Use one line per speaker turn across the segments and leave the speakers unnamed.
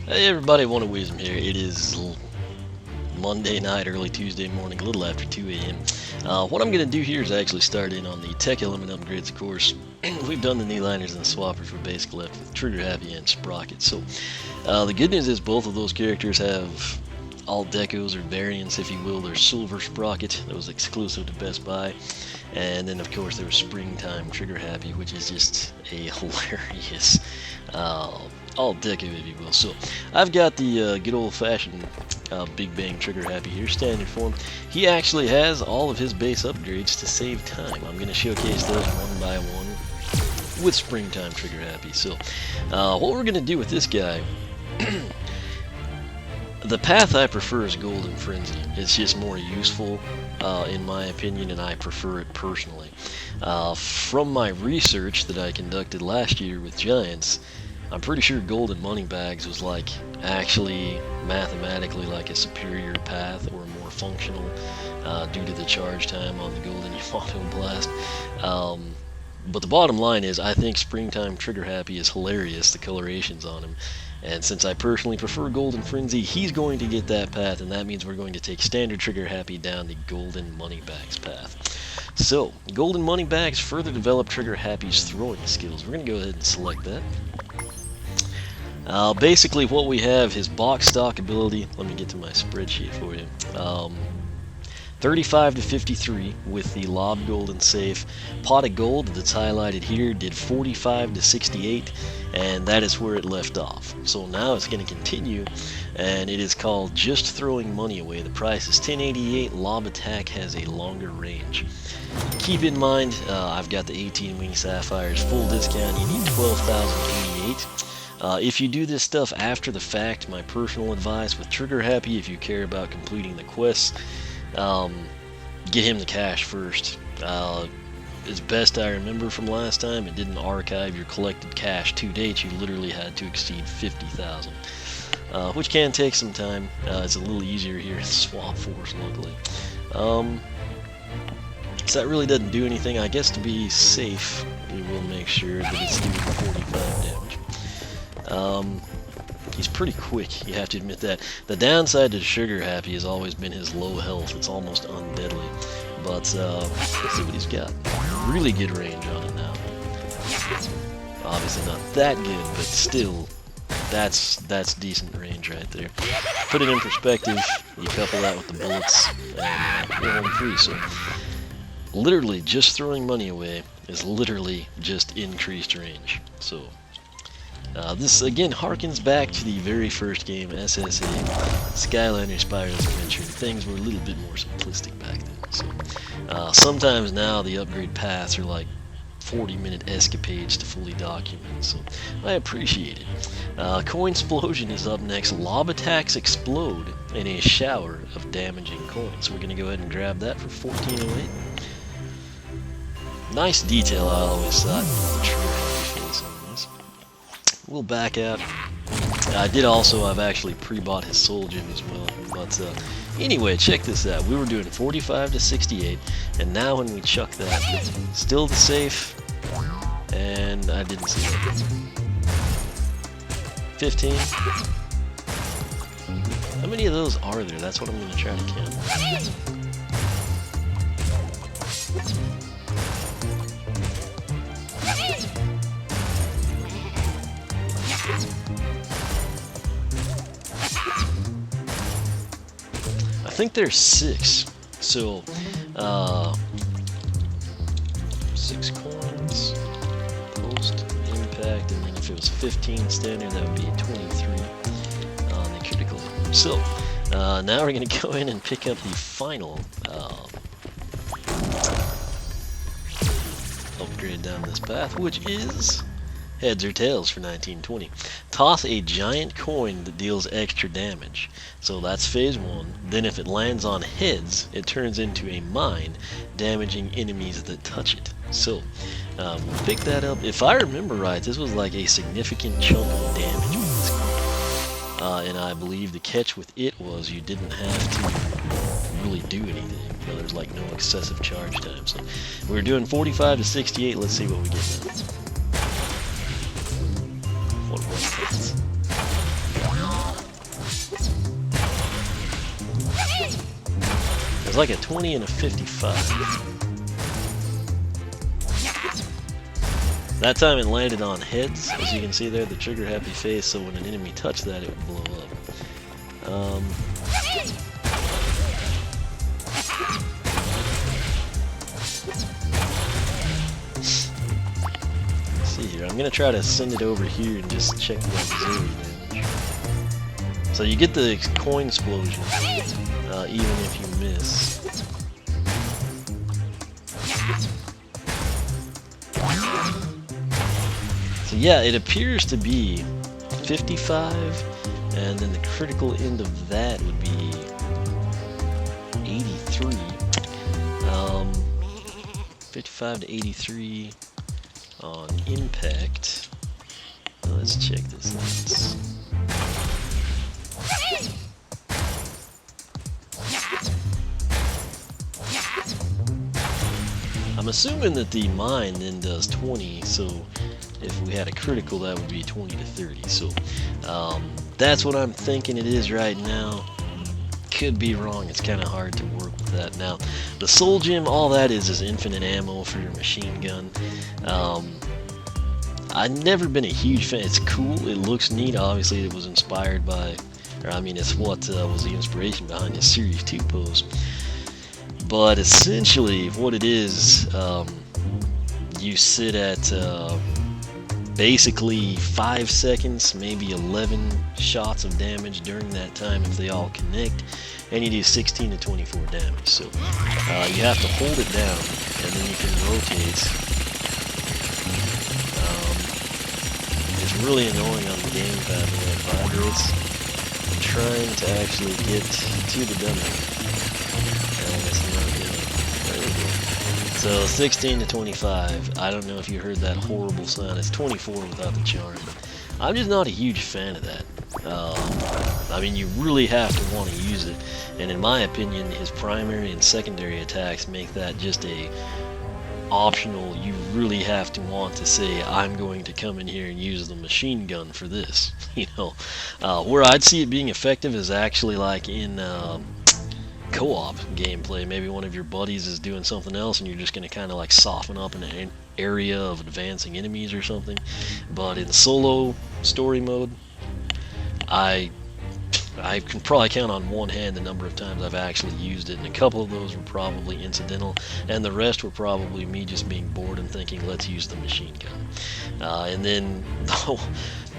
Hey everybody, One of Wisdom here. It is Monday night, early Tuesday morning, a little after 2 a.m. What I'm going to do here is actually start in on the tech element upgrades, of course. We've done the knee liners and the swappers for basic left with Trigger Happy and Sprocket. So the good news is both of those characters have alt decos or variants, if you will. There's Silver Sprocket that was exclusive to Best Buy, and then of course there was Springtime Trigger Happy, which is just a hilarious alt deco, if you will. So I've got the good old-fashioned Big Bang Trigger Happy here, standard form. He actually has all of his base upgrades to save time. I'm going to showcase those one by one with Springtime Trigger Happy. So what we're going to do with this guy, the path I prefer is Golden Frenzy. It's just more useful in my opinion, and I prefer it personally. From my research that I conducted last year with Giants, I'm pretty sure Golden Moneybags was like actually mathematically like a superior path or more functional due to the charge time on the Golden Yamato Blast. But the bottom line is I think Springtime Trigger Happy is hilarious, the colorations on him. And since I personally prefer Golden Frenzy, he's going to get that path, and that means we're going to take Standard Trigger Happy down the Golden Moneybags path. So, Golden Moneybags further develop Trigger Happy's throwing skills. We're going to go ahead and select that. Basically what we have, his box stock ability, let me get to my spreadsheet for you, 35 to 53 with the Lob Golden Safe. Pot of Gold that's highlighted here did 45 to 68, and that is where it left off. So now it's going to continue, and it is called Just Throwing Money Away. The price is 1088. Lob Attack has a longer range. Keep in mind, I've got the 18 Wing Sapphires full discount. You need 12,088. If you do this stuff after the fact, my personal advice with Trigger Happy, if you care about completing the quests, get him the cash first. As best I remember from last time, it didn't archive your collected cash to date. You literally had to exceed 50,000, which can take some time. It's a little easier here in Swap Force, luckily. So that really doesn't do anything. I guess to be safe, we will make sure that it's doing 45 damage. He's pretty quick, you have to admit that. The downside to Trigger Happy has always been his low health. It's almost undeadly. But let's see what he's got. Really good range on it now. Obviously not that good, but still, that's decent range right there. Put it in perspective, you couple that with the bullets, and you're home free. So literally, just throwing money away is literally just increased range. So this again harkens back to the very first game, SSA, Skylanders Spyro's Adventure. Things were a little bit more simplistic back then. So sometimes now the upgrade paths are like 40-minute escapades to fully document. So I appreciate it. Coin Explosion is up next. Lob attacks explode in a shower of damaging coins. So we're going to go ahead and grab that for 1408. Nice detail, I always thought. We'll back out. I've actually pre-bought his Soul Gem as well. But anyway, check this out. We were doing 45 to 68, and now when we chuck that, still the safe, and I didn't see that. 15. How many of those are there? That's what I'm going to try to count. I think there's 6, so 6 coins, post, impact, and then if it was 15 standard, that would be 23 on the critical. So now we're going to go in and pick up the final upgrade down this path, which is Heads or Tails for 1920. Toss a giant coin that deals extra damage. So that's phase 1. Then if it lands on heads, it turns into a mine, damaging enemies that touch it. So we'll pick that up. If I remember right, this was like a significant chunk of damage with this coin. And I believe the catch with it was you didn't have to really do anything. You know, there's like no excessive charge time. So we're doing 45 to 68. Let's see what we get now. What was this? It's like a 20 and a 55. That time it landed on heads, as you can see there, the trigger happy face, so when an enemy touched that, it would blow up. Let's see here, I'm going to try to send it over here and just check the auxiliary damage. So you get the coin explosion, even if you miss. So yeah, it appears to be 55, and then the critical end of that would be 83. 55 to 83 on impact. Now let's check this out. I'm assuming that the mine then does 20, so if we had a critical, that would be 20 to 30. So that's what I'm thinking it is right now. Could be wrong. It's kind of hard to work with that. Now, the soul gem, all that is infinite ammo for your machine gun. I've never been a huge fan. It's cool. It looks neat. Obviously, it was inspired by, or I mean, it's what was the inspiration behind the Series 2 post. But essentially, what it is, you sit at basically 5 seconds, maybe 11 shots of damage during that time if they all connect, and you do 16 to 24 damage. So you have to hold it down, and then you can rotate. It's really annoying on the gamepad when it vibrates. I'm trying to actually get to the demo. There we go. So 16 to 25. I don't know if you heard that horrible sound. It's 24 without the charm. I'm just not a huge fan of that. I mean, you really have to want to use it. And in my opinion, his primary and secondary attacks make that just a optional. You really have to want to say, I'm going to come in here and use the machine gun for this. You know, where I'd see it being effective is actually like in co-op gameplay. Maybe one of your buddies is doing something else and you're just going to kind of like soften up in an area of advancing enemies or something. But in solo story mode, I can probably count on one hand the number of times I've actually used it, and a couple of those were probably incidental, and the rest were probably me just being bored and thinking, let's use the machine gun. And then,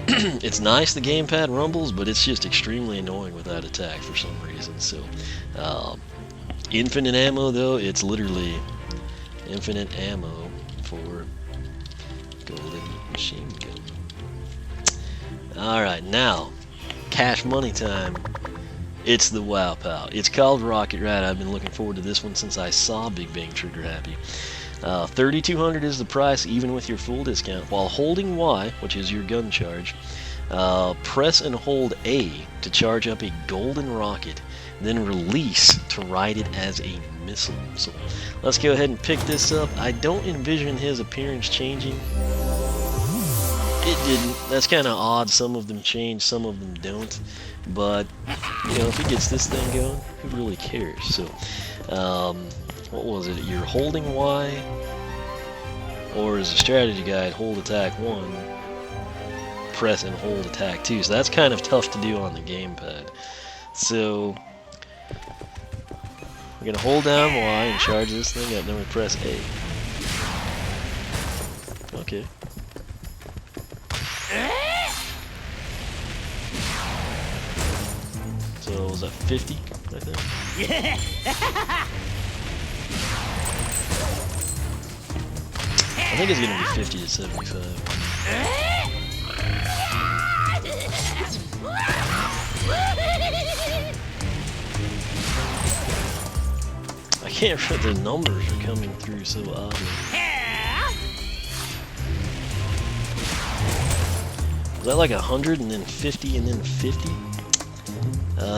it's nice the gamepad rumbles, but it's just extremely annoying with that attack for some reason. So, infinite ammo though, it's literally infinite ammo for golden machine gun. Alright, now, cash money time. It's the Wow Pow. It's called Rocket Ride. I've been looking forward to this one since I saw Big Bang Trigger Happy. $3,200 is the price, even with your full discount. While holding Y, which is your gun charge, press and hold A to charge up a golden rocket, then release to ride it as a missile. So let's go ahead and pick this up. I don't envision his appearance changing. It didn't. That's kind of odd. Some of them change, some of them don't. But, you know, if he gets this thing going, who really cares? So, what was it? You're holding Y, or as a strategy guide, hold attack 1, press and hold attack 2. So that's kind of tough to do on the gamepad. So, we're going to hold down Y and charge this thing up, then we press A. Okay. So was that 50, I think? Yeah. I think it's gonna be 50 to 75. I can't remember, the numbers are coming through so oddly. Was that like 100 and then 50 and then 50?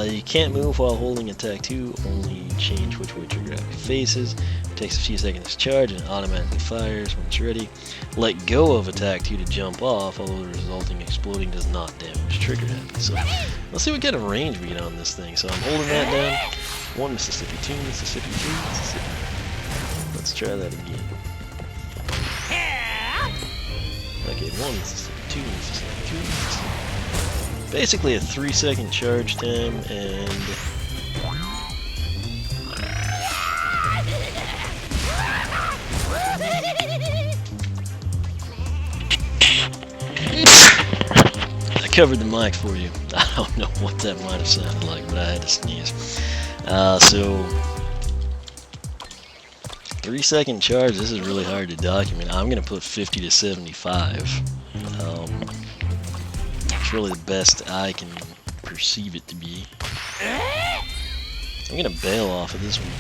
You can't move while holding attack 2, only change which way trigger happy faces. It takes a few seconds to charge and automatically fires when it's ready. Let go of attack 2 to jump off, although the resulting exploding does not damage trigger happy. So let's see what kind of range we get on this thing. So I'm holding that down. 1 Mississippi, 2 Mississippi, 3 Mississippi. Let's try that again. Okay, 1 Mississippi, 2 Mississippi, 3 Mississippi. Basically a 3-second charge time, and I covered the mic for you. I don't know what that might have sounded like, but I had to sneeze. So 3-second charge, this is really hard to document. I'm going to put 50 to 75. It's really the best I can perceive it to be. I'm going to bail off of this one.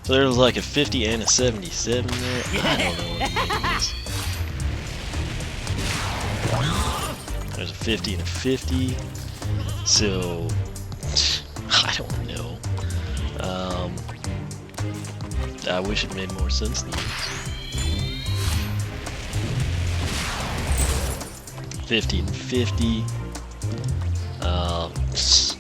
So there's like a 50 and a 77 there. I don't know what the name is. There's a 50 and a 50. So I don't know. I wish it made more sense than this. 50 and 50. Just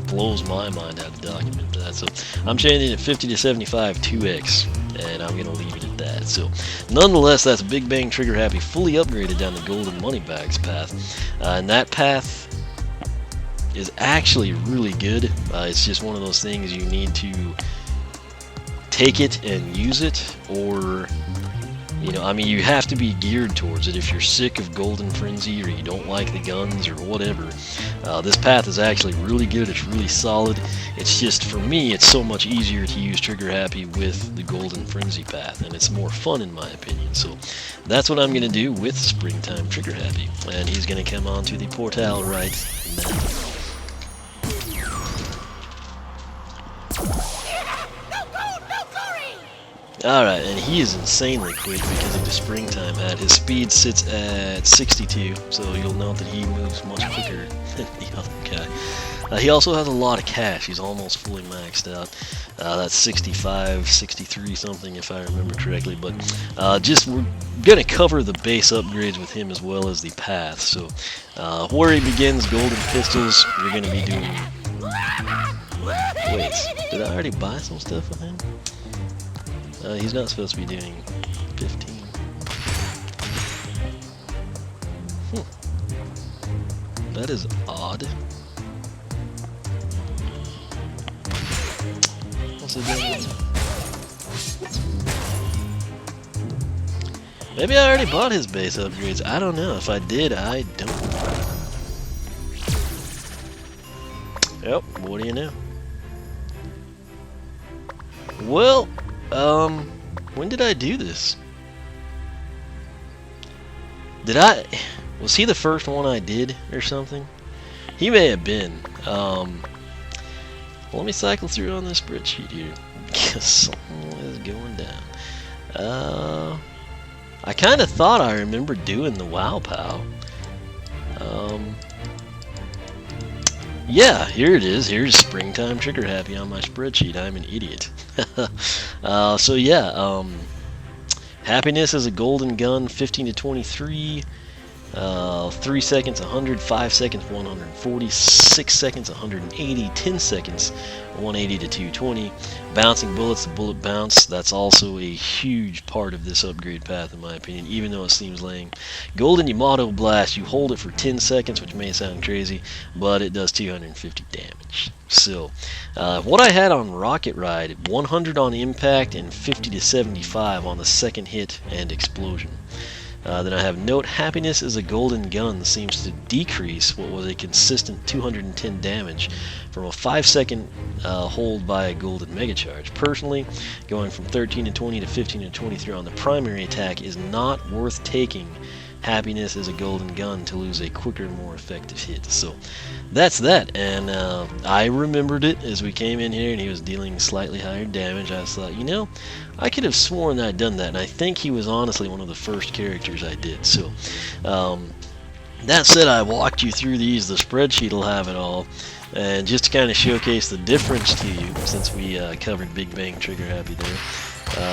blows my mind how to document that. So I'm changing it 50 to 75 2x, and I'm gonna leave it at that. So nonetheless, that's Big Bang Trigger Happy fully upgraded down the Golden Moneybags path, and that path is actually really good. It's just one of those things you need to take it and use it, or I mean, you have to be geared towards it. If you're sick of Golden Frenzy or you don't like the guns or whatever, this path is actually really good. It's really solid. It's just, for me, it's so much easier to use Trigger Happy with the Golden Frenzy path, and it's more fun in my opinion. So that's what I'm going to do with Springtime Trigger Happy, and he's going to come on to the portal right now. Alright, and he is insanely quick because of the Springtime hat. His speed sits at 62, so you'll note that he moves much quicker than the other guy. He also has a lot of cash. He's almost fully maxed out. That's 65, 63 something if I remember correctly, but we're going to cover the base upgrades with him as well as the path. So where he begins Golden Pistols, you're going to be doing... Wait, did I already buy some stuff with him? He's not supposed to be doing 15. That is odd. What's it doing? Maybe I already bought his base upgrades. I don't know. If I did, I don't know. Yep, what do you know? Well, when did I do this? Was he the first one I did or something? He may have been. Let me cycle through on this spreadsheet here, because something is going down. I kind of thought I remember doing the Wow Pow. Yeah, here it is. Here's Springtime Trigger Happy on my spreadsheet. I'm an idiot. So yeah, Happiness is a golden gun, 15 to 23, 3 seconds 100, 5 seconds 140, 6 seconds 180, 10 seconds 180 to 220. Bouncing bullets, the bullet bounce, that's also a huge part of this upgrade path in my opinion, even though it seems lame. Golden Yamato Blast, you hold it for 10 seconds, which may sound crazy, but it does 250 damage. So, what I had on Rocket Ride, 100 on impact and 50 to 75 on the second hit and explosion. Then I have Note Happiness is a golden gun seems to decrease what was a consistent 210 damage from a 5-second hold by a golden mega charge. Personally, going from 13 to 20 to 15 to 23 on the primary attack is not worth taking. Happiness is a golden gun to lose a quicker, more effective hit. So that's that, and I remembered it as we came in here and he was dealing slightly higher damage. I thought, I could have sworn that I'd done that, and I think he was honestly one of the first characters I did. So that said, I walked you through these. The spreadsheet will have it all, and just to kind of showcase the difference to you, since we covered Big Bang Trigger Happy there.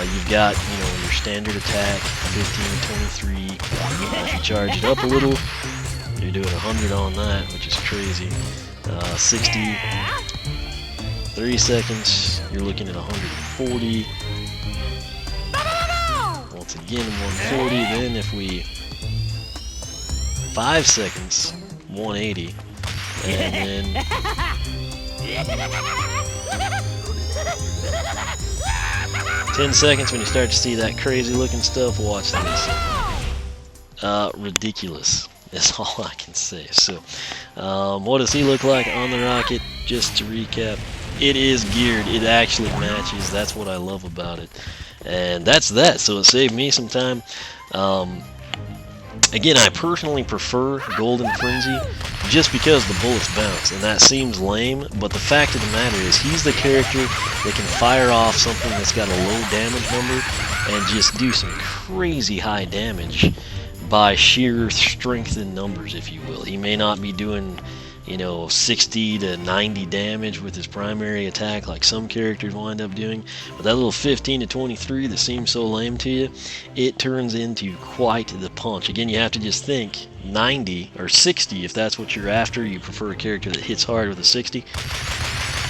You've got, your standard attack, 15 to 23. If you charge it up a little, you're doing 100 on that, which is crazy. 60, 30 seconds, you're looking at 140. Once again, 140. Then if we 5 seconds, 180, and then 10 seconds when you start to see that crazy looking stuff. Watch this. Ridiculous is all I can say. So, what does he look like on the rocket? Just to recap, it is geared. It actually matches. That's what I love about it. And that's that. So it saved me some time. Again, I personally prefer Golden Frenzy just because the bullets bounce, and that seems lame, but the fact of the matter is he's the character that can fire off something that's got a low damage number and just do some crazy high damage by sheer strength in numbers, if you will. He may not be doing, 60 to 90 damage with his primary attack like some characters wind up doing, but that little 15 to 23 that seems so lame to you, it turns into quite the punch. Again, you have to just think 90 or 60 if that's what you're after. You prefer a character that hits hard with a 60.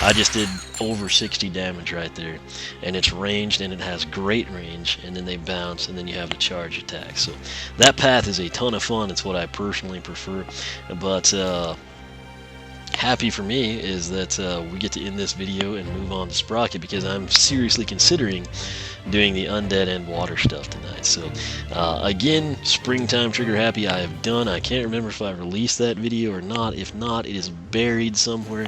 I just did over 60 damage right there, and it's ranged, and it has great range, and then they bounce, and then you have the charge attack. So that path is a ton of fun. It's what I personally prefer, but happy for me is that we get to end this video and move on to Sprocket, because I'm seriously considering doing the undead and water stuff tonight. So again, springtime trigger happy I have done. I can't remember if I released that video or not. If not, it is buried somewhere,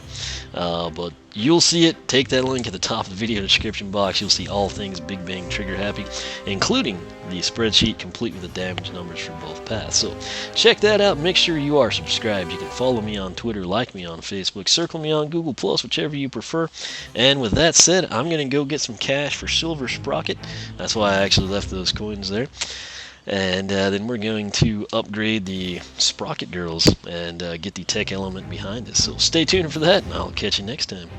but you'll see it. Take that link at the top of the video description box. You'll see all things Big Bang Trigger Happy, including the spreadsheet complete with the damage numbers for both paths. So check that out. Make sure you are subscribed. You can follow me on Twitter, like me on Facebook, circle me on Google+, whichever you prefer. And with that said, I'm going to go get some cash for Silver Sprocket. That's why I actually left those coins there. And then we're going to upgrade the Sprocket Girls and get the tech element behind us. So stay tuned for that, and I'll catch you next time.